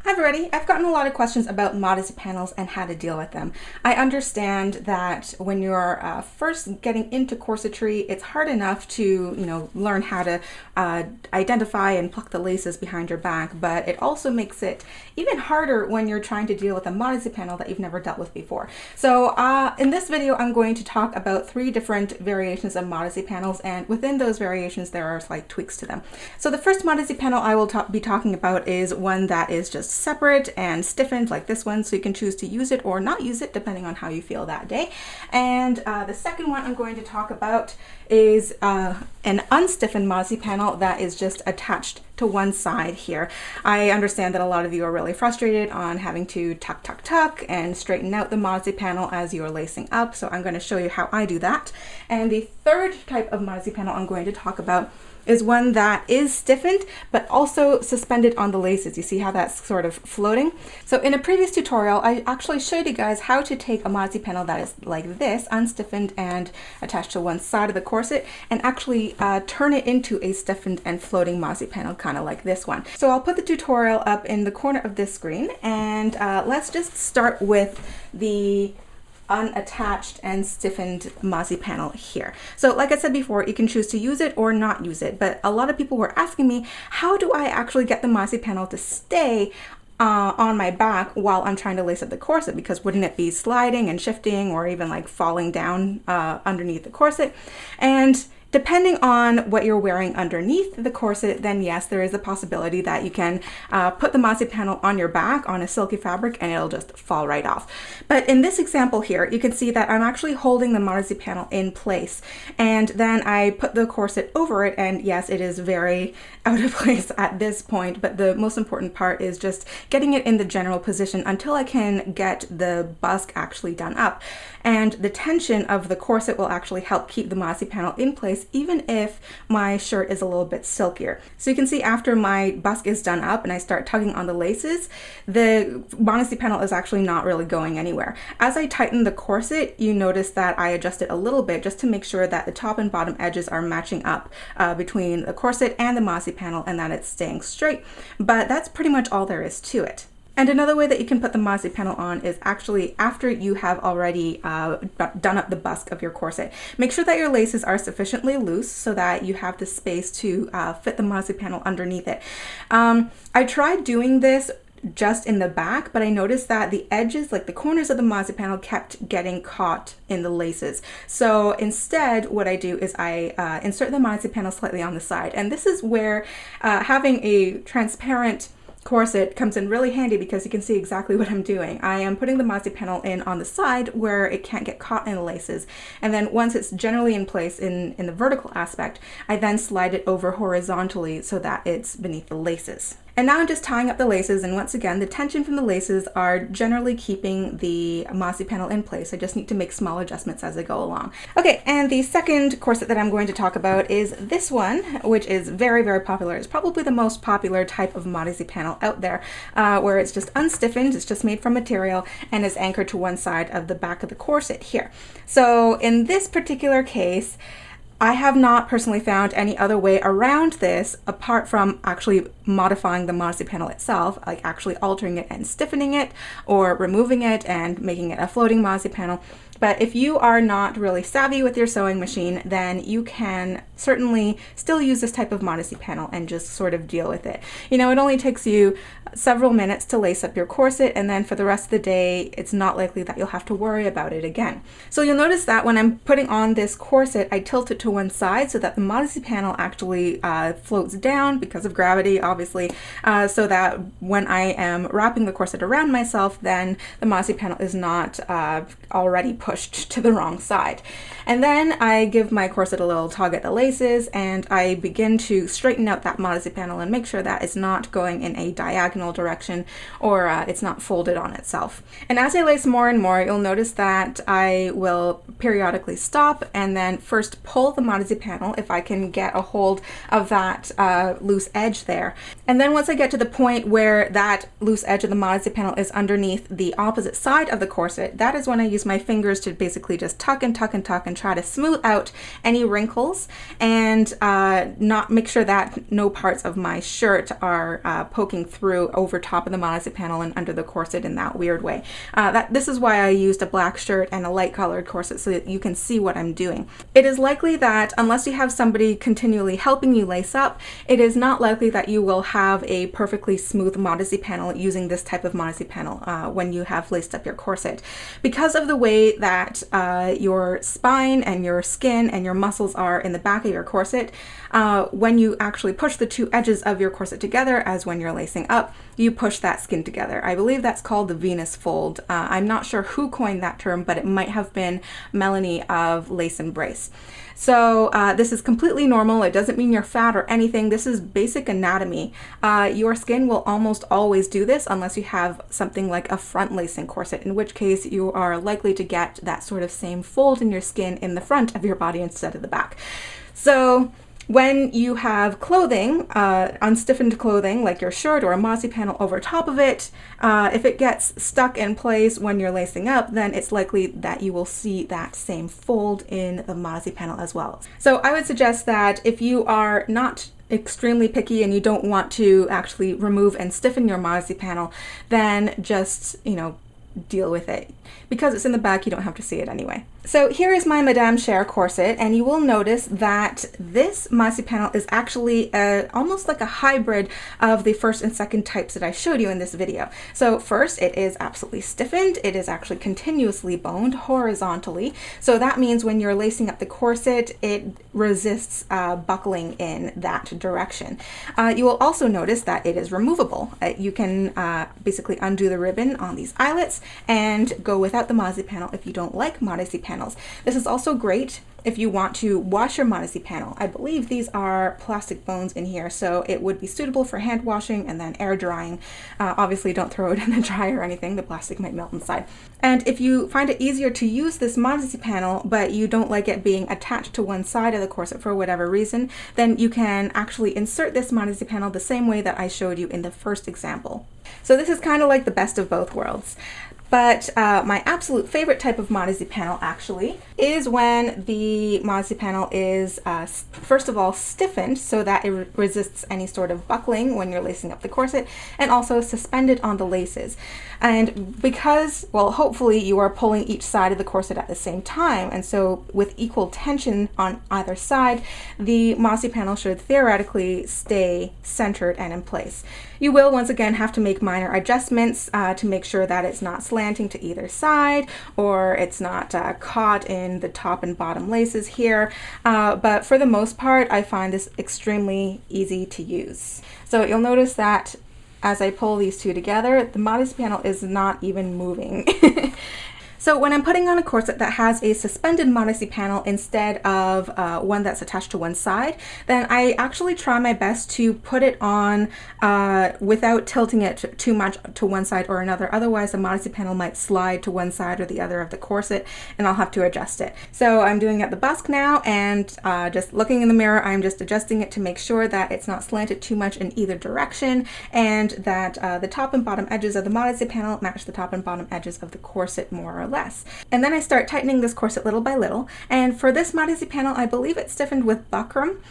Hi everybody, I've gotten a lot of questions about modesty panels and how to deal with them. I understand that when you're first getting into corsetry, it's hard enough to, learn how to identify and pluck the laces behind your back, but it also makes it even harder when you're trying to deal with a modesty panel that you've never dealt with before. So in this video, I'm going to talk about 3 different variations of modesty panels, and within those variations, there are slight tweaks to them. So the first modesty panel I will be talking about is one that is just separate and stiffened like this one, so you can choose to use it or not use it depending on how you feel that day. And the second one I'm going to talk about is an unstiffened modesty panel that is just attached to one side here. I understand that a lot of you are really frustrated on having to tuck and straighten out the modesty panel as you're lacing up, so I'm going to show you how I do that. And the third type of modesty panel I'm going to talk about is one that is stiffened but also suspended on the laces. You see how that's sort of floating? So in a previous tutorial, I actually showed you guys how to take a modesty panel that is like this, unstiffened and attached to one side of the corset, and actually turn it into a stiffened and floating modesty panel, kind of like this one. So I'll put the tutorial up in the corner of this screen, and let's just start with the unattached and stiffened modesty panel here. So like I said before, you can choose to use it or not use it, but a lot of people were asking me, how do I actually get the modesty panel to stay on my back while I'm trying to lace up the corset? Because wouldn't it be sliding and shifting or even like falling down underneath the corset? And depending on what you're wearing underneath the corset, then yes, there is a possibility that you can put the modesty panel on your back on a silky fabric and it'll just fall right off. But in this example here, you can see that I'm actually holding the modesty panel in place, and then I put the corset over it, and yes, it is very out of place at this point, but the most important part is just getting it in the general position until I can get the bust actually done up. And the tension of the corset will actually help keep the modesty panel in place even if my shirt is a little bit silkier. So you can see after my bust is done up and I start tugging on the laces, the modesty panel is actually not really going anywhere. As I tighten the corset, you notice that I adjust it a little bit just to make sure that the top and bottom edges are matching up between the corset and the modesty panel and that it's staying straight. But that's pretty much all there is to it. And another way that you can put the modesty panel on is actually after you have already done up the bust of your corset. Make sure that your laces are sufficiently loose so that you have the space to fit the modesty panel underneath it. I tried doing this just in the back, but I noticed that the edges, like the corners of the modesty panel, kept getting caught in the laces. So instead, what I do is I insert the modesty panel slightly on the side. And this is where having a transparent corset comes in really handy, because you can see exactly what I'm doing. I am putting the modesty panel in on the side where it can't get caught in the laces, and then once it's generally in place in the vertical aspect, I then slide it over horizontally so that it's beneath the laces. And now I'm just tying up the laces, and once again, the tension from the laces are generally keeping the modesty panel in place. I just need to make small adjustments as I go along. Okay, and the second corset that I'm going to talk about is this one, which is very, very popular. It's probably the most popular type of modesty panel out there, where it's just unstiffened, it's just made from material, and is anchored to one side of the back of the corset here. So in this particular case, I have not personally found any other way around this apart from actually modifying the modesty panel itself, like actually altering it and stiffening it, or removing it and making it a floating modesty panel. But if you are not really savvy with your sewing machine, then you can certainly still use this type of modesty panel and just sort of deal with it. You know, it only takes you several minutes to lace up your corset, and then for the rest of the day, it's not likely that you'll have to worry about it again. So you'll notice that when I'm putting on this corset, I tilt it to one side so that the modesty panel actually floats down because of gravity, obviously, so that when I am wrapping the corset around myself, then the modesty panel is not already pushed to the wrong side. And then I give my corset a little tug at the laces, and I begin to straighten out that modesty panel and make sure that it's not going in a diagonal direction, or it's not folded on itself. And as I lace more and more, you'll notice that I will periodically stop and then first pull the modesty panel if I can get a hold of that loose edge there. And then once I get to the point where that loose edge of the modesty panel is underneath the opposite side of the corset, that is when I use my fingers to basically just tuck and tuck and tuck and try to smooth out any wrinkles and not make sure that no parts of my shirt are poking through over top of the modesty panel and under the corset in that weird way. This is why I used a black shirt and a light colored corset so that you can see what I'm doing. It is likely that unless you have somebody continually helping you lace up, it is not likely that you will have a perfectly smooth modesty panel using this type of modesty panel when you have laced up your corset. Because of the way that your spine and your skin and your muscles are in the back of your corset, when you actually push the two edges of your corset together, as when you're lacing up, you push that skin together. I believe that's called the Venus fold. I'm not sure who coined that term, but it might have been Melanie of Lace and Brace. So this is completely normal. It doesn't mean you're fat or anything. This is basic anatomy. Your skin will almost always do this unless you have something like a front lacing corset, in which case you are likely to get that sort of same fold in your skin in the front of your body instead of the back. So when you have clothing, unstiffened clothing like your shirt or a modesty panel over top of it, if it gets stuck in place when you're lacing up, then it's likely that you will see that same fold in the modesty panel as well. So I would suggest that if you are not extremely picky and you don't want to actually remove and stiffen your modesty panel, then just, deal with it. Because it's in the back, you don't have to see it anyway. So here is my Madame Sher corset, and you will notice that this modesty panel is actually almost like a hybrid of the first and second types that I showed you in this video. So first, it is absolutely stiffened. It is actually continuously boned horizontally. So that means when you're lacing up the corset, it resists buckling in that direction. You will also notice that it is removable. You can basically undo the ribbon on these eyelets and go without the modesty panel if you don't like modesty panels. This is also great if you want to wash your modesty panel. I believe these are plastic bones in here, so it would be suitable for hand washing and then air drying. Obviously don't throw it in the dryer or anything, the plastic might melt inside. And if you find it easier to use this modesty panel, but you don't like it being attached to one side of the corset for whatever reason, then you can actually insert this modesty panel the same way that I showed you in the first example. So this is kind of like the best of both worlds. But my absolute favorite type of modesty panel actually is when the modesty panel is first of all stiffened so that it resists any sort of buckling when you're lacing up the corset, and also suspended on the laces. And because, well, hopefully you are pulling each side of the corset at the same time, and so with equal tension on either side, the modesty panel should theoretically stay centered and in place. You will once again have to make minor adjustments to make sure that it's not slanting to either side, or it's not caught in the top and bottom laces here. But for the most part, I find this extremely easy to use. So you'll notice that as I pull these two together, the modesty panel is not even moving. So when I'm putting on a corset that has a suspended modesty panel instead of one that's attached to one side, then I actually try my best to put it on without tilting it too much to one side or another. Otherwise, the modesty panel might slide to one side or the other of the corset, and I'll have to adjust it. So I'm doing it at the bust now, and just looking in the mirror, I'm just adjusting it to make sure that it's not slanted too much in either direction, and that the top and bottom edges of the modesty panel match the top and bottom edges of the corset more or less. And then I start tightening this corset little by little, and for this modesty panel, I believe it's stiffened with buckram.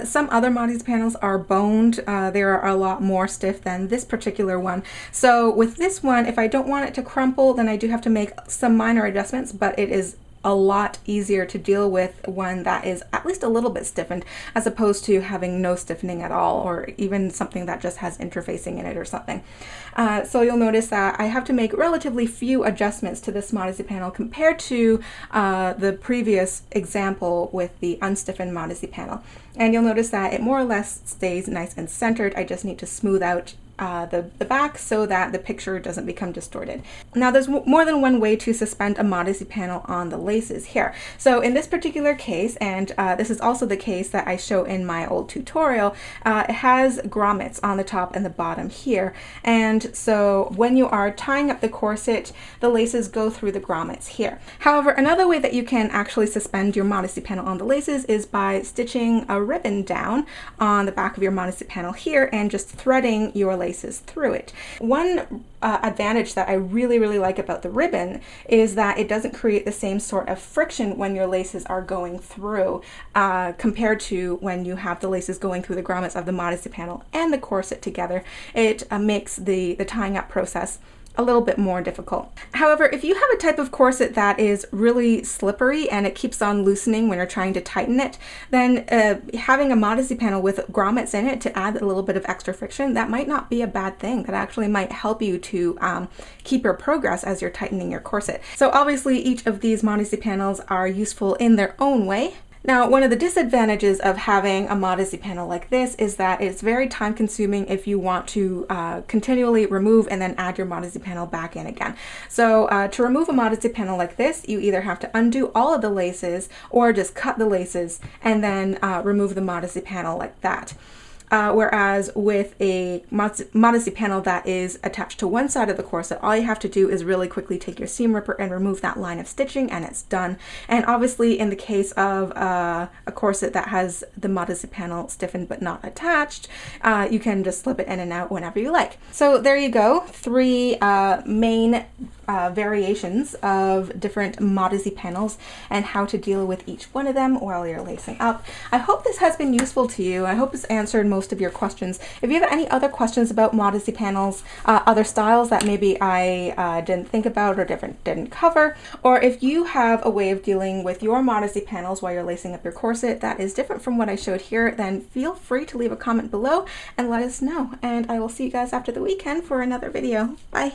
Some other modesty panels are boned. They are a lot more stiff than this particular one. So with this one, if I don't want it to crumple, then I do have to make some minor adjustments, but it is a lot easier to deal with one that is at least a little bit stiffened, as opposed to having no stiffening at all, or even something that just has interfacing in it or something. So you'll notice that I have to make relatively few adjustments to this modesty panel compared to the previous example with the unstiffened modesty panel. And you'll notice that it more or less stays nice and centered. I just need to smooth out the back so that the picture doesn't become distorted. Now there's more than one way to suspend a modesty panel on the laces here. So in this particular case, and this is also the case that I show in my old tutorial, it has grommets on the top and the bottom here. And so when you are tying up the corset, the laces go through the grommets here. However, another way that you can actually suspend your modesty panel on the laces is by stitching a ribbon down on the back of your modesty panel here and just threading your laces through it. One advantage that I really like about the ribbon is that it doesn't create the same sort of friction when your laces are going through compared to when you have the laces going through the grommets of the modesty panel and the corset together. It makes the tying up process a little bit more difficult. However, if you have a type of corset that is really slippery and it keeps on loosening when you're trying to tighten it, then having a modesty panel with grommets in it to add a little bit of extra friction, that might not be a bad thing. That actually might help you to keep your progress as you're tightening your corset. So obviously each of these modesty panels are useful in their own way. Now, one of the disadvantages of having a modesty panel like this is that it's very time consuming if you want to continually remove and then add your modesty panel back in again. So to remove a modesty panel like this, you either have to undo all of the laces or just cut the laces and then remove the modesty panel like that. Whereas with a modesty panel that is attached to one side of the corset, all you have to do is really quickly take your seam ripper and remove that line of stitching and it's done. And obviously in the case of a corset that has the modesty panel stiffened but not attached, you can just slip it in and out whenever you like. So there you go, 3 main variations of different modesty panels and how to deal with each one of them while you're lacing up. I hope this has been useful to you. I hope it's answered most of your questions. If you have any other questions about modesty panels, other styles that maybe I didn't think about or didn't cover, or if you have a way of dealing with your modesty panels while you're lacing up your corset that is different from what I showed here, then feel free to leave a comment below and let us know. And I will see you guys after the weekend for another video. Bye!